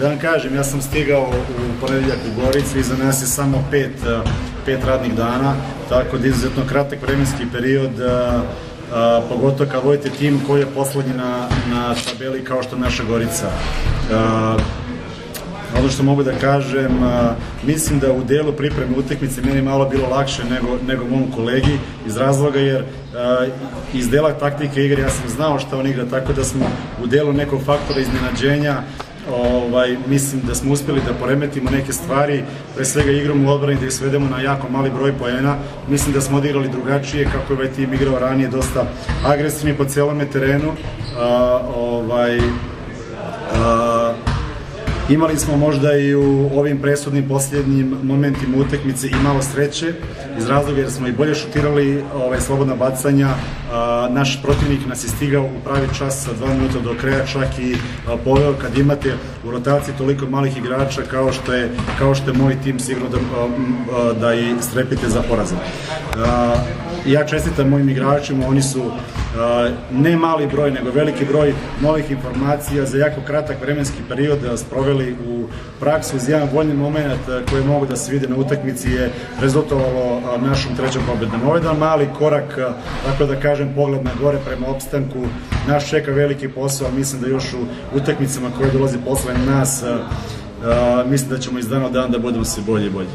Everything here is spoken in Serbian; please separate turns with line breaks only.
Da vam kažem, ja sam stigao u ponedeljak u Goricu, iza nas je samo pet radnih dana, tako da izuzetno kratak vremenski period, pogotovo kad vodite tim koji je poslednji na tabeli kao što je naša Gorica. Ono što mogu da kažem, mislim da u delu pripreme utakmice meni malo bilo lakše nego mom kolegi, iz razloga jer iz dela taktike igre ja sam znao šta on igra, tako da smo u delu nekog faktora iznenađenja mislim da smo uspeli da poremetimo neke stvari, pre svega igrom u odbrani da ih svedemo na jako mali broj poena. Mislim da smo odigrali drugačije, kako je ovaj tim igrao ranije, dosta agresivni po celome terenu. Imali smo možda i u ovim presudnim posljednjim momentima utakmice i malo sreće, iz razloga jer smo i bolje šutirali slobodna bacanja. Naš protivnik nas je stigao u pravi čas sa 2 minuta do kraja, čak i poveo kad imate u rotaciji toliko malih igrača kao što je moj tim, sigurno da i strepite za porazom. Ja čestitam mojim igračima, oni su ne mali broj, nego veliki broj novih informacija za jako kratak vremenski period sproveli u praksu. Uz jedan voljni moment koji mogu da se vide na utakmici je rezultovalo našom trećom pobedom. Ovo je jedan mali korak, tako da kažem, pogled na gore prema opstanku. Naš čeka veliki posao, mislim da još u utakmicama koje dolazi posle nas, mislim da ćemo iz dana u dan da budemo sve bolje i bolje.